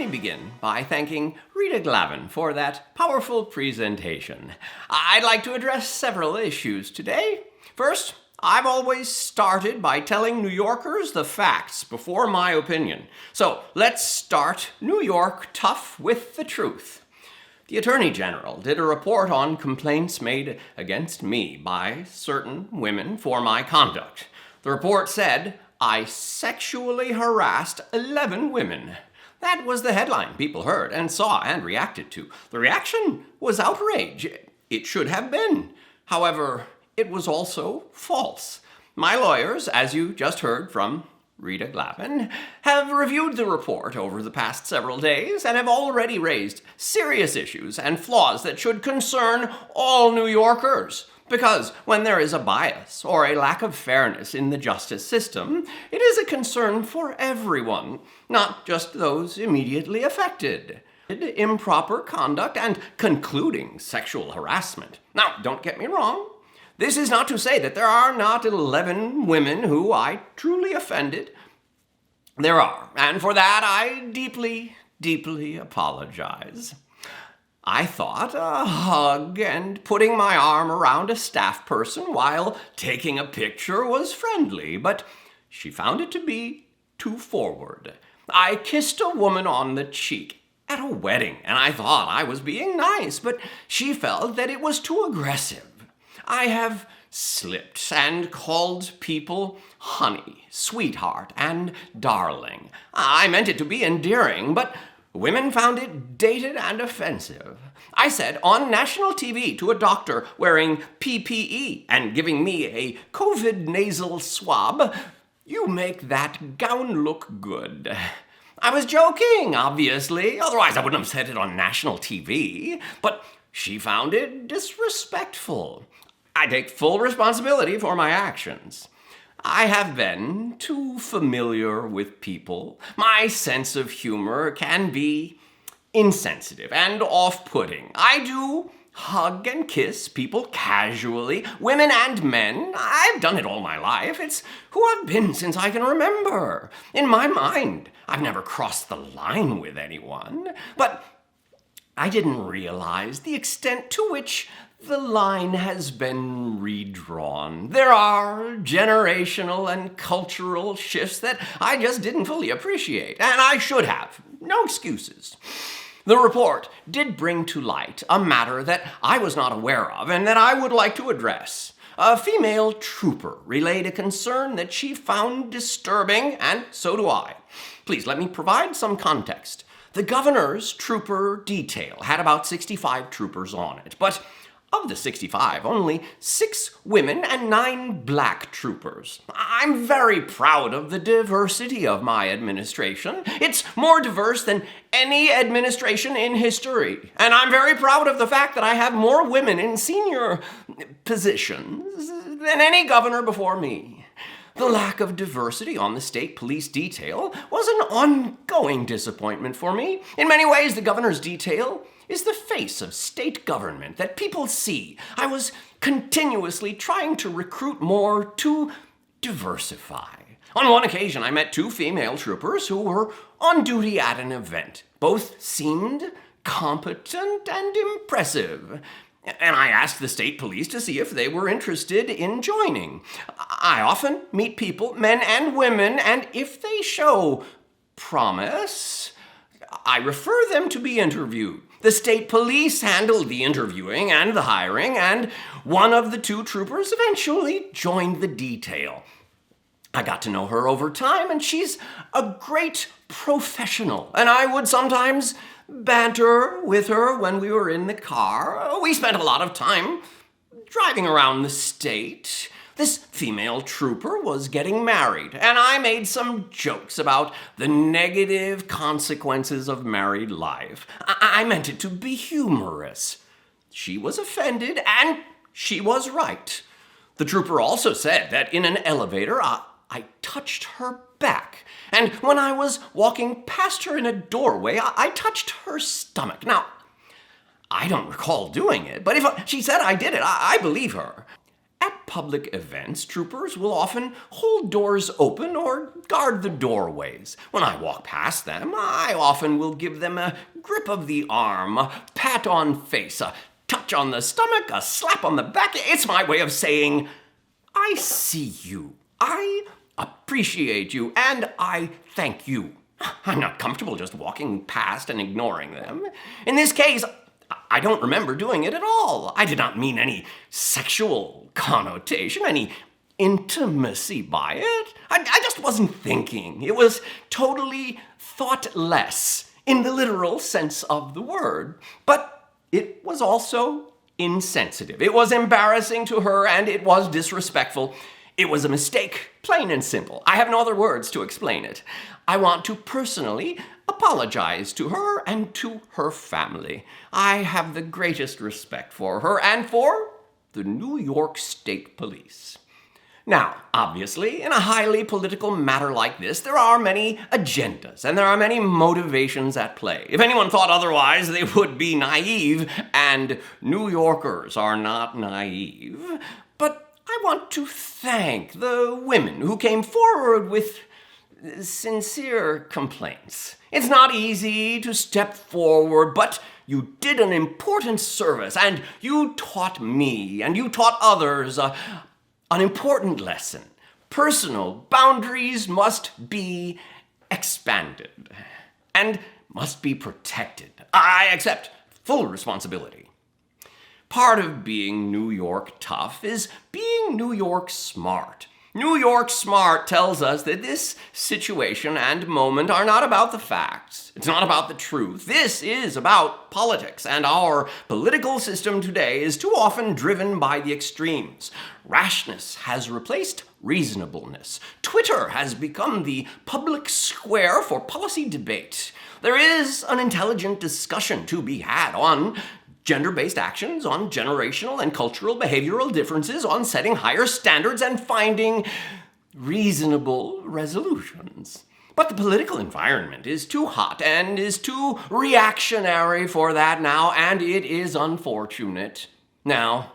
me begin by thanking Rita Glavin for that powerful presentation. I'd like to address several issues today. First, I've always started by telling New Yorkers the facts before my opinion. So let's start New York tough with the truth. The Attorney General did a report on complaints made against me by certain women for my conduct. The report said, I sexually harassed 11 women. That was the headline people heard and saw and reacted to. The reaction was outrage. It should have been. However, it was also false. My lawyers, as you just heard from Rita Glavin, have reviewed the report over the past several days and have already raised serious issues and flaws that should concern all New Yorkers. Because when there is a bias or a lack of fairness in the justice system, it is a concern for everyone, not just those immediately affected. Improper conduct and concluding sexual harassment. Now, don't get me wrong. This is not to say that there are not 11 women who I truly offended. There are, and for that I deeply, deeply apologize. I thought a hug and putting my arm around a staff person while taking a picture was friendly, but she found it to be too forward. I kissed a woman on the cheek at a wedding, and I thought I was being nice, but she felt that it was too aggressive. I have slipped and called people honey, sweetheart, and darling. I meant it to be endearing, but women found it dated and offensive. I said on national TV to a doctor wearing PPE and giving me a COVID nasal swab, "You make that gown look good." I was joking, obviously, otherwise I wouldn't have said it on national TV, but she found it disrespectful. I take full responsibility for my actions. I have been too familiar with people. My sense of humor can be insensitive and off-putting. I do hug and kiss people casually, women and men. I've done it all my life. It's who I've been since I can remember. In my mind, I've never crossed the line with anyone. But I didn't realize the extent to which the line has been redrawn. There are generational and cultural shifts that I just didn't fully appreciate, and I should have. No excuses. The report did bring to light a matter that I was not aware of and that I would like to address. A female trooper relayed a concern that she found disturbing, and so do I. Please let me provide some context. The governor's trooper detail had about 65 troopers on it, but of the 65, only 6 women and 9 black troopers. I'm very proud of the diversity of my administration. It's more diverse than any administration in history. And I'm very proud of the fact that I have more women in senior positions than any governor before me. The lack of diversity on the state police detail was an ongoing disappointment for me. In many ways, the governor's detail is the face of state government that people see. I was continuously trying to recruit more to diversify. On one occasion, I met 2 female troopers who were on duty at an event. Both seemed competent and impressive. And I asked the state police to see if they were interested in joining. I often meet people, men and women, and if they show promise, I refer them to be interviewed. The state police handled the interviewing and the hiring, and one of the 2 troopers eventually joined the detail. I got to know her over time, and she's a great professional, and I would sometimes banter with her when we were in the car. We spent a lot of time driving around the state. This female trooper was getting married, and I made some jokes about the negative consequences of married life. I meant it to be humorous. She was offended, and she was right. The trooper also said that in an elevator, I touched her back, and when I was walking past her in a doorway, I touched her stomach. Now, I don't recall doing it, but if she said I did it, I believe her. At public events, troopers will often hold doors open or guard the doorways. When I walk past them, I often will give them a grip of the arm, a pat on face, a touch on the stomach, a slap on the back. It's my way of saying, I see you, I appreciate you, and I thank you. I'm not comfortable just walking past and ignoring them. In this case, I don't remember doing it at all. I did not mean any sexual connotation, any intimacy by it. I just wasn't thinking. It was totally thoughtless in the literal sense of the word. But it was also insensitive. It was embarrassing to her, and it was disrespectful. It was a mistake, plain and simple. I have no other words to explain it. I want to personally apologize to her and to her family. I have the greatest respect for her and for the New York State Police. Now, obviously, in a highly political matter like this, there are many agendas and there are many motivations at play. If anyone thought otherwise, they would be naive, and New Yorkers are not naive. But I want to thank the women who came forward with sincere complaints. It's not easy to step forward, but you did an important service, and you taught me, and you taught others an important lesson. Personal boundaries must be expanded and must be protected. I accept full responsibility. Part of being New York tough is being New York smart. New York smart tells us that this situation and moment are not about the facts. It's not about the truth. This is about politics, and our political system today is too often driven by the extremes. Rashness has replaced reasonableness. Twitter has become the public square for policy debate. There is an intelligent discussion to be had on gender-based actions, on generational and cultural behavioral differences, on setting higher standards and finding reasonable resolutions. But the political environment is too hot and is too reactionary for that now, and it is unfortunate. Now,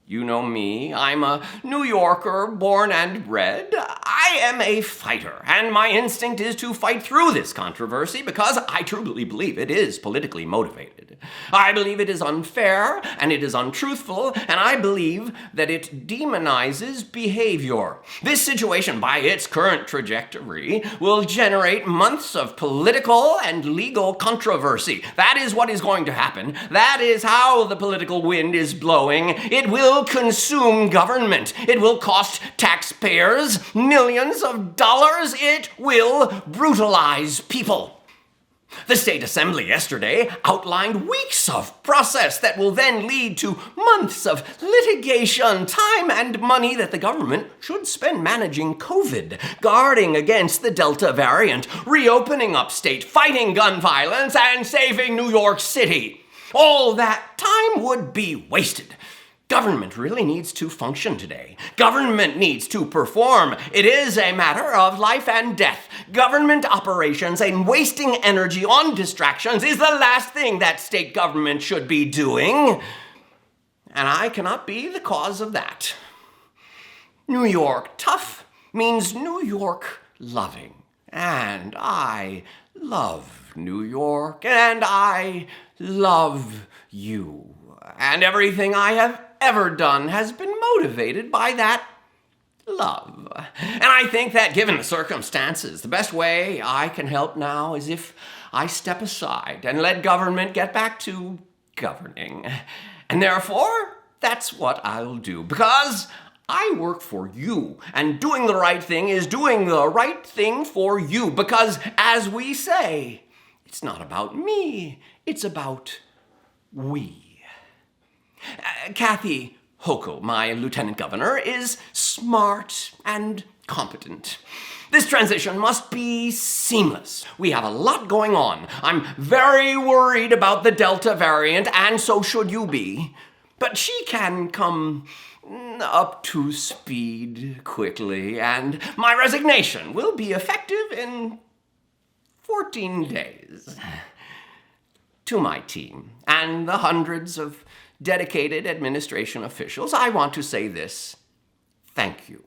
you know me, I'm a New Yorker, born and bred. I am a fighter, and my instinct is to fight through this controversy because I truly believe it is politically motivated. I believe it is unfair, and it is untruthful, and I believe that it demonizes behavior. This situation, by its current trajectory, will generate months of political and legal controversy. That is what is going to happen. That is how the political wind is blowing. It will consume government. It will cost taxpayers millions of dollars. It will brutalize people. The State Assembly yesterday outlined weeks of process that will then lead to months of litigation, time and money that the government should spend managing COVID, guarding against the Delta variant, reopening upstate, fighting gun violence, and saving New York City. All that time would be wasted. Government really needs to function today. Government needs to perform. It is a matter of life and death. Government operations and wasting energy on distractions is the last thing that state government should be doing. And I cannot be the cause of that. New York tough means New York loving. And I love New York, and I love you. And everything I have ever done has been motivated by that love. And I think that given the circumstances, the best way I can help now is if I step aside and let government get back to governing. And therefore, that's what I'll do, because I work for you, and doing the right thing is doing the right thing for you, because as we say, it's not about me, it's about we. Kathy Hochul, my lieutenant governor, is smart and competent. This transition must be seamless. We have a lot going on. I'm very worried about the Delta variant, and so should you be. But she can come up to speed quickly, and my resignation will be effective in 14 days. To my team and the hundreds of dedicated administration officials, I want to say this: thank you.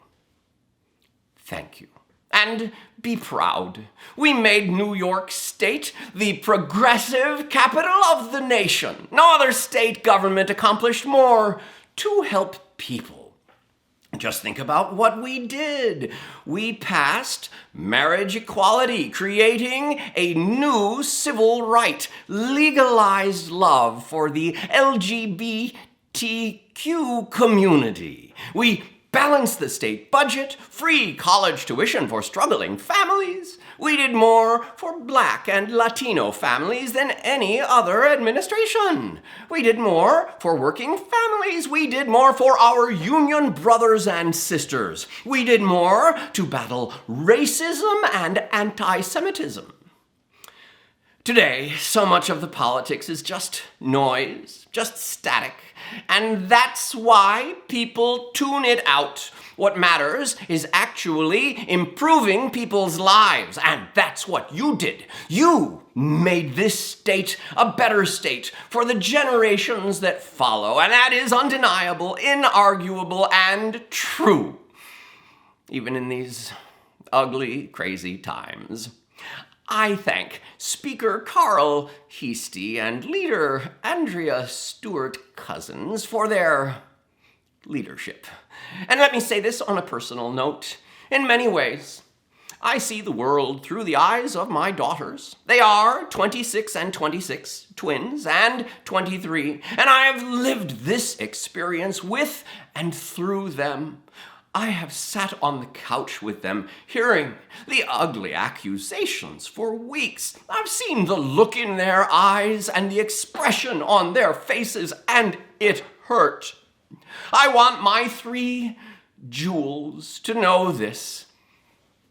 Thank you. And be proud. We made New York State the progressive capital of the nation. No other state government accomplished more to help people. Just think about what we did. We passed marriage equality, creating a new civil right, legalized love for the LGBTQ community. We balanced the state budget, free college tuition for struggling families. We did more for Black and Latino families than any other administration. We did more for working families. We did more for our union brothers and sisters. We did more to battle racism and anti-Semitism. Today, so much of the politics is just noise, just static, and that's why people tune it out. What matters is actually improving people's lives, and that's what you did. You made this state a better state for the generations that follow, and that is undeniable, inarguable, and true, even in these ugly, crazy times. I thank Speaker Carl Heastie and Leader Andrea Stewart-Cousins for their leadership. And let me say this on a personal note. In many ways, I see the world through the eyes of my daughters. They are 26 and 26, twins, and 23, and I have lived this experience with and through them. I have sat on the couch with them, hearing the ugly accusations for weeks. I've seen the look in their eyes and the expression on their faces, and it hurt. I want my 3 jewels to know this.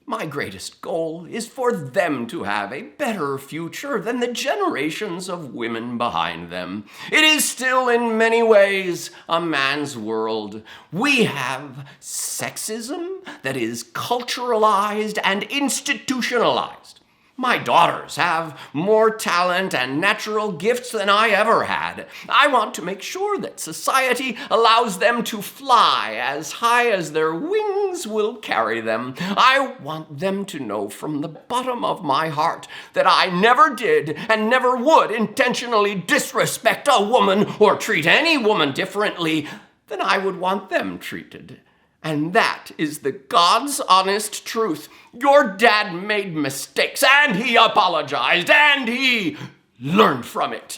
My greatest goal is for them to have a better future than the generations of women behind them. It is still in many ways a man's world. We have sexism that is culturalized and institutionalized. My daughters have more talent and natural gifts than I ever had. I want to make sure that society allows them to fly as high as their wings will carry them. I want them to know from the bottom of my heart that I never did and never would intentionally disrespect a woman or treat any woman differently than I would want them treated. And that is the God's honest truth. Your dad made mistakes, and he apologized, and he learned from it.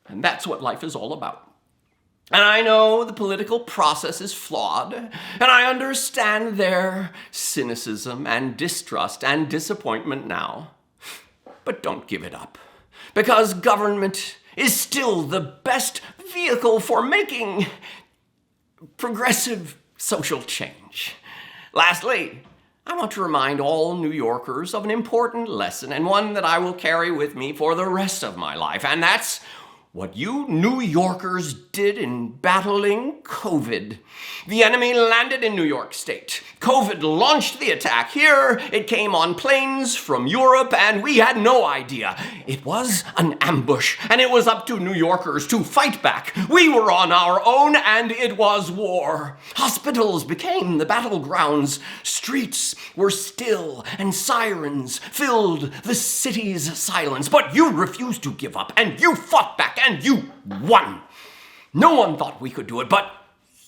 And that's what life is all about. And I know the political process is flawed, and I understand their cynicism and distrust and disappointment now. But don't give it up, because government is still the best vehicle for making progressive social change. Lastly, I want to remind all New Yorkers of an important lesson, and one that I will carry with me for the rest of my life, and that's what you New Yorkers did in battling COVID. The enemy landed in New York State. COVID launched the attack here. It came on planes from Europe, and we had no idea. It was an ambush, and it was up to New Yorkers to fight back. We were on our own, and it was war. Hospitals became the battlegrounds. Streets were still, and sirens filled the city's silence. But you refused to give up, and you fought back, and you won. No one thought we could do it, but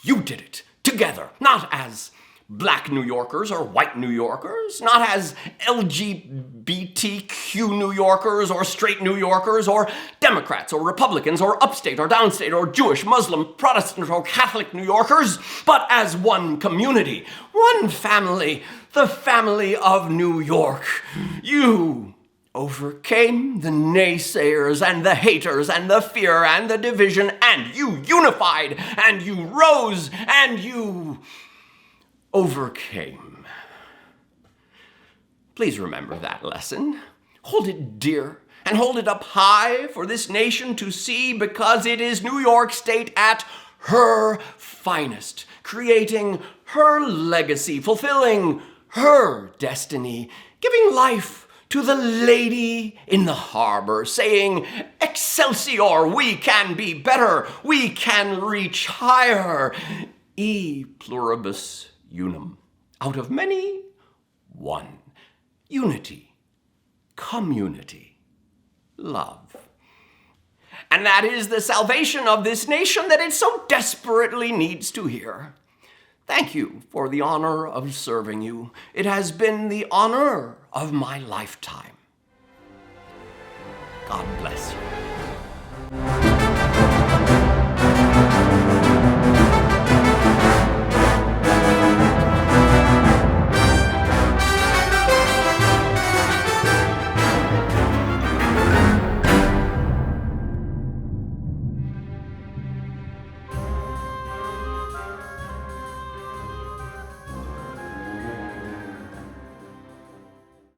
you did it together, not as Black New Yorkers or white New Yorkers, not as LGBTQ New Yorkers or straight New Yorkers or Democrats or Republicans or upstate or downstate or Jewish, Muslim, Protestant or Catholic New Yorkers, but as one community, one family, the family of New York. You overcame the naysayers and the haters and the fear and the division, and you unified, and you rose, and you overcame. Please remember that lesson. Hold it dear and hold it up high for this nation to see, because it is New York State at her finest, creating her legacy, fulfilling her destiny, giving life To the lady in the harbor saying, "Excelsior, we can be better, we can reach higher. E pluribus unum. Out of many, one. Unity, community, love." And that is the salvation of this nation that it so desperately needs to hear. Thank you for the honor of serving you. It has been the honor of my lifetime. God bless you.